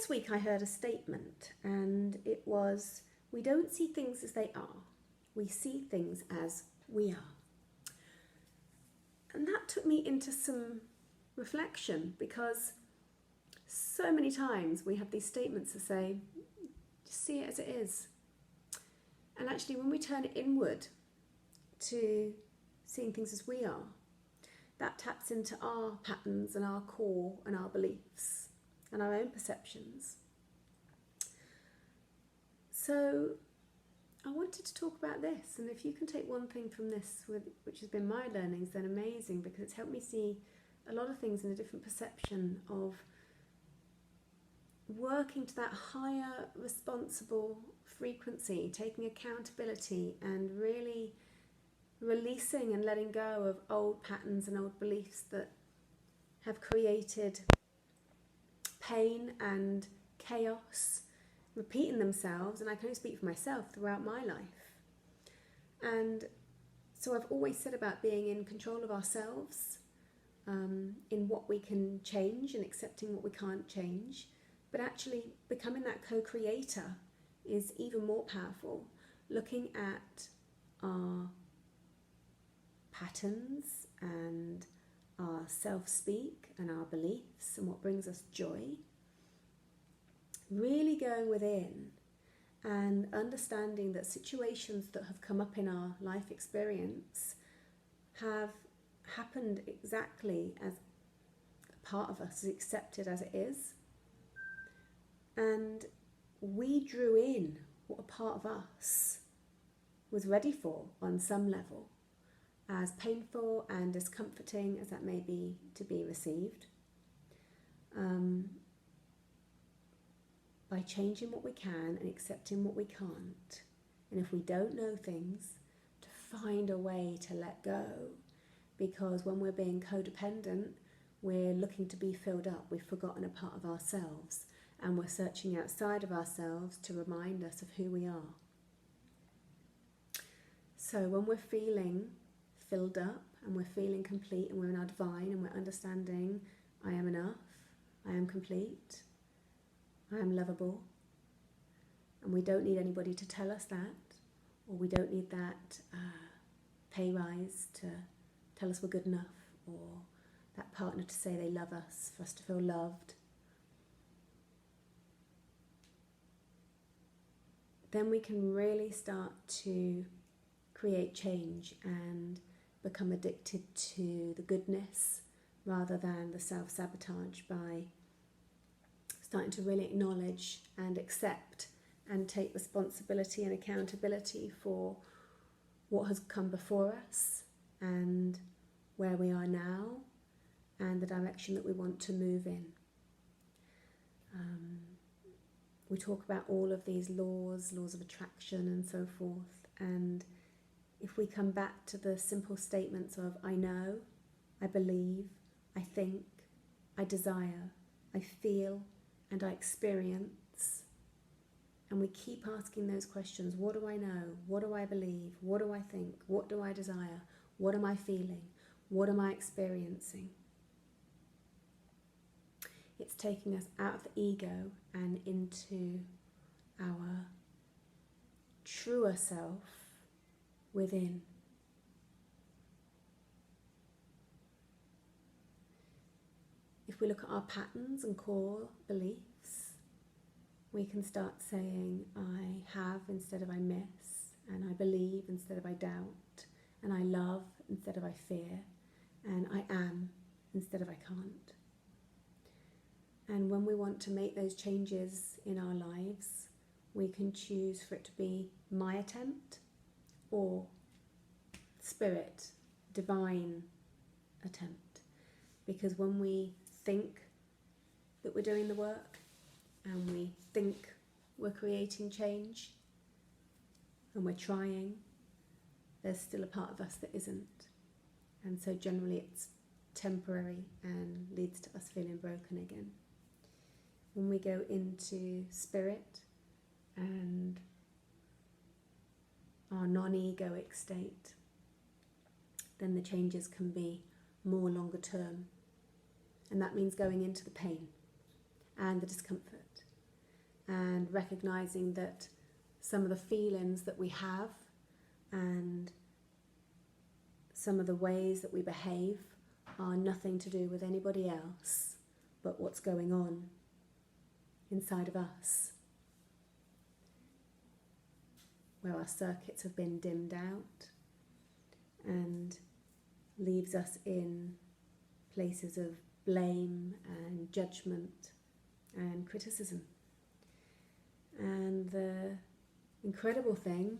this week I heard a statement, and it was, we don't see things as they are, we see things as we are. And that took me into some reflection, because so many times we have these statements that say, just see it as it is. And actually, when we turn it inward to seeing things as we are, that taps into our patterns and our core and our beliefs and our own perceptions. So I wanted to talk about this, and if you can take one thing from this, which has been my learnings, then amazing, because it's helped me see a lot of things in a different perception of working to that higher responsible frequency, taking accountability and really releasing and letting go of old patterns and old beliefs that have created pain and chaos, repeating themselves, and I can only speak for myself, throughout my life. And so I've always said about being in control of ourselves, in what we can change and accepting what we can't change, but actually becoming that co-creator is even more powerful. Looking at our patterns and our self-speak and our beliefs and what brings us joy, really going within and understanding that situations that have come up in our life experience have happened exactly as a part of us, is accepted as it is, and we drew in what a part of us was ready for on some level, as painful and as comforting as that may be to be received, by changing what we can and accepting what we can't. And if we don't know things, to find a way to let go, because when we're being codependent, we're looking to be filled up. We've forgotten a part of ourselves, and we're searching outside of ourselves to remind us of who we are. So when we're feeling filled up and we're feeling complete and we're in our divine and we're understanding, I am enough, I am complete, I am lovable, and we don't need anybody to tell us that, or we don't need that pay rise to tell us we're good enough, or that partner to say they love us, for us to feel loved. Then we can really start to create change and become addicted to the goodness rather than the self-sabotage, by starting to really acknowledge and accept and take responsibility and accountability for what has come before us and where we are now and the direction that we want to move in. We talk about all of these laws of attraction and so forth, and if we come back to the simple statements of I know, I believe, I think, I desire, I feel, and I experience, and we keep asking those questions, what do I know, what do I believe, what do I think, what do I desire, what am I feeling, what am I experiencing? It's taking us out of the ego and into our truer self within. If we look at our patterns and core beliefs, we can start saying I have instead of I miss, and I believe instead of I doubt, and I love instead of I fear, and I am instead of I can't. And when we want to make those changes in our lives, we can choose for it to be my attempt or spirit, divine attempt. Because when we think that we're doing the work and we think we're creating change and we're trying, there's still a part of us that isn't. And so generally it's temporary and leads to us feeling broken again. When we go into spirit and our non-egoic state, then the changes can be more longer term. And that means going into the pain and the discomfort and recognizing that some of the feelings that we have and some of the ways that we behave are nothing to do with anybody else but what's going on inside of us, where our circuits have been dimmed out and leaves us in places of blame and judgment and criticism. And the incredible thing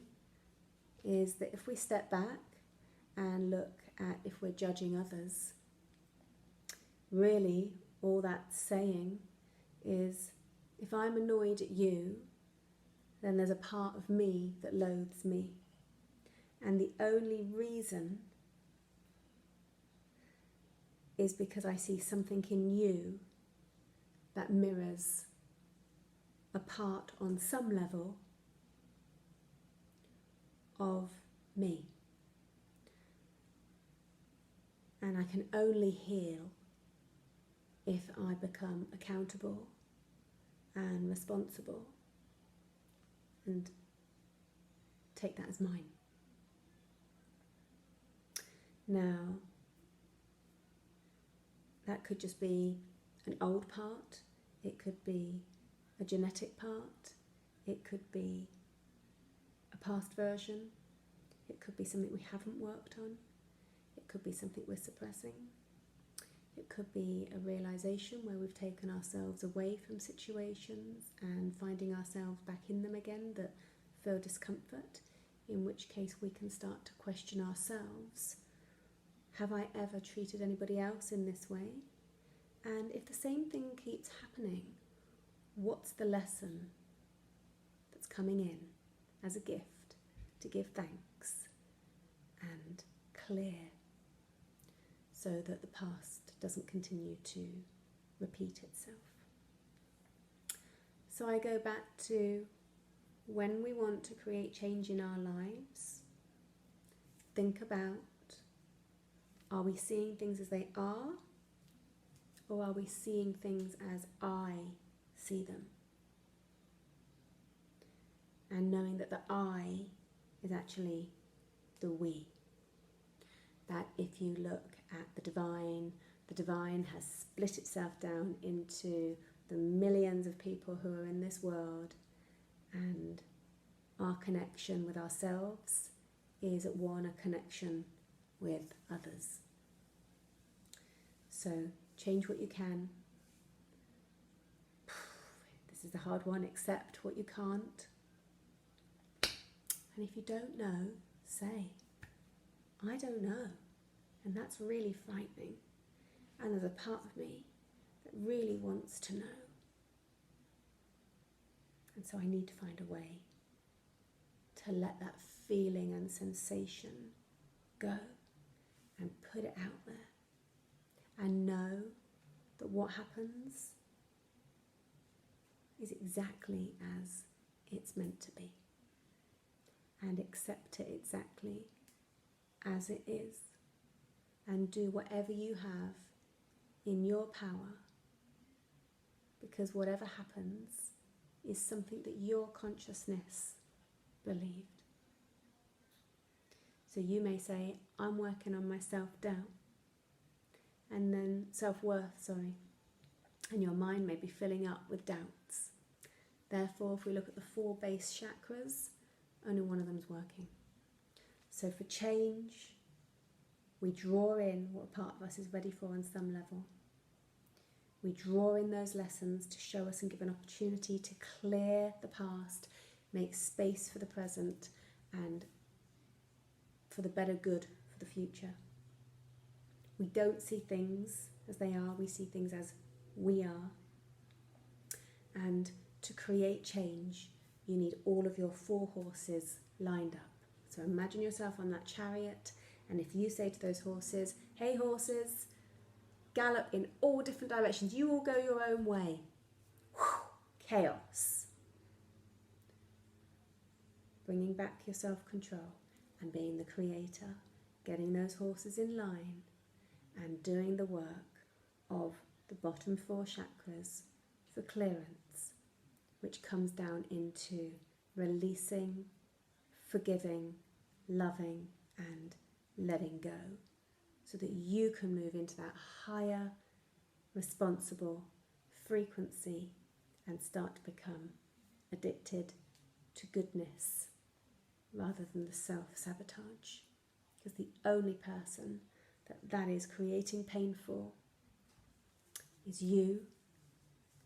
is that if we step back and look at if we're judging others, really all that's saying is, if I'm annoyed at you, then there's a part of me that loathes me. And the only reason is because I see something in you that mirrors a part on some level of me. And I can only heal if I become accountable and responsible and take that as mine. Now, that could just be an old part, it could be a genetic part, it could be a past version, it could be something we haven't worked on, it could be something we're suppressing, it could be a realization where we've taken ourselves away from situations and finding ourselves back in them again that feel discomfort, in which case we can start to question ourselves. Have I ever treated anybody else in this way? And if the same thing keeps happening, what's the lesson that's coming in as a gift to give thanks and clear so that the past doesn't continue to repeat itself? So I go back to when we want to create change in our lives, think about, are we seeing things as they are, or are we seeing things as I see them? And knowing that the I is actually the we. That if you look at the divine has split itself down into the millions of people who are in this world, and our connection with ourselves is at one, a connection with others. So change what you can. This is the hard one, accept what you can't. And if you don't know, say, I don't know. And that's really frightening. And there's a part of me that really wants to know. And so I need to find a way to let that feeling and sensation go and put it out there. And know that what happens is exactly as it's meant to be. And accept it exactly as it is. And do whatever you have in your power. Because whatever happens is something that your consciousness believed. So you may say, I'm working on my self-doubt. And then self-worth, and your mind may be filling up with doubts. Therefore, if we look at the 4 base chakras, only one of them is working. So for change, we draw in what part of us is ready for on some level. We draw in those lessons to show us and give an opportunity to clear the past, make space for the present, and for the better good for the future. We don't see things as they are, we see things as we are. And to create change, you need all of your 4 horses lined up. So imagine yourself on that chariot, and if you say to those horses, hey horses, gallop in all different directions, you all go your own way. Whew, chaos. Bringing back your self-control and being the creator, getting those horses in line, and doing the work of the bottom 4 chakras for clearance, which comes down into releasing, forgiving, loving, and letting go, so that you can move into that higher, responsible frequency and start to become addicted to goodness rather than the self-sabotage. Because the only person that is creating pain for is you,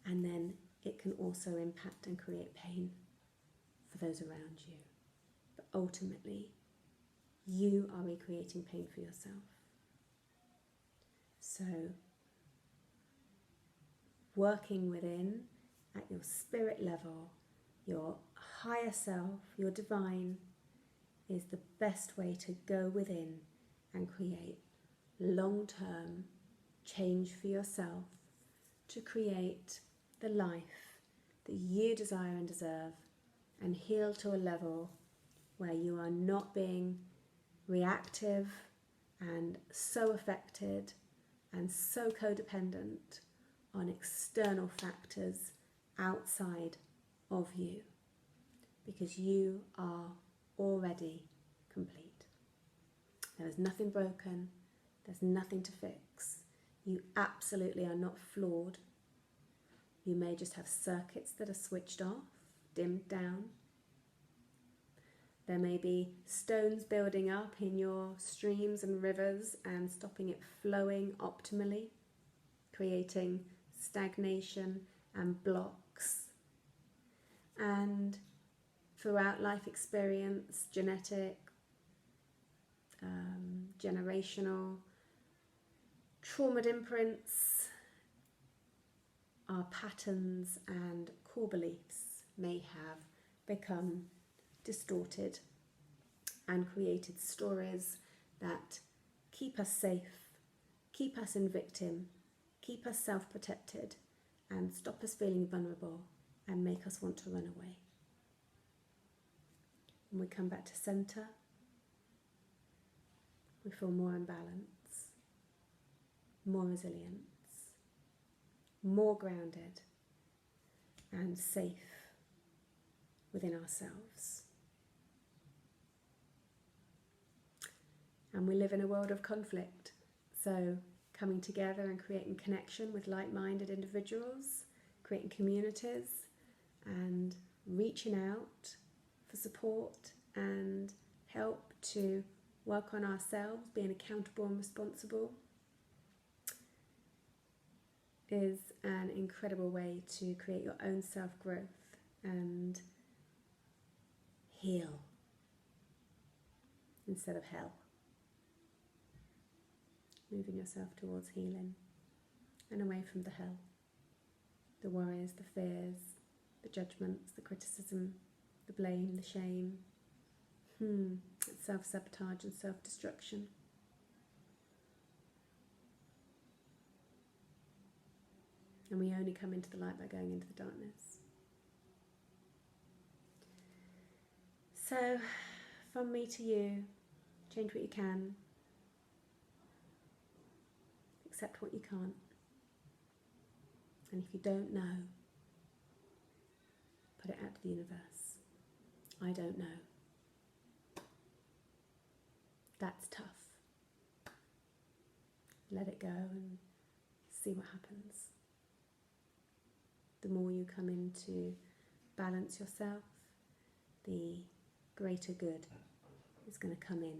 and then it can also impact and create pain for those around you. But ultimately, you are recreating pain for yourself. So, working within at your spirit level, your higher self, your divine, is the best way to go within and create long-term change for yourself, to create the life that you desire and deserve, and heal to a level where you are not being reactive and so affected and so codependent on external factors outside of you, because you are already complete. There is nothing broken, there's nothing to fix. You absolutely are not flawed. You may just have circuits that are switched off, dimmed down. There may be stones building up in your streams and rivers and stopping it flowing optimally, creating stagnation and blocks. And throughout life experience, genetic, generational, traumaed imprints, our patterns and core beliefs may have become distorted and created stories that keep us safe, keep us in victim, keep us self-protected, and stop us feeling vulnerable and make us want to run away. When we come back to center, we feel more in balance, more resilience, more grounded and safe within ourselves. And we live in a world of conflict, so coming together and creating connection with like-minded individuals, creating communities and reaching out for support and help to work on ourselves, being accountable and responsible, is an incredible way to create your own self-growth and heal instead of hell. Moving yourself towards healing and away from the hell, the worries, the fears, the judgments, the criticism, the blame, the shame, self-sabotage and self-destruction. And we only come into the light by going into the darkness. So, from me to you, change what you can, accept what you can't. And if you don't know, put it out to the universe. I don't know. That's tough. Let it go and see what happens. The more you come into balance yourself, the greater good is going to come in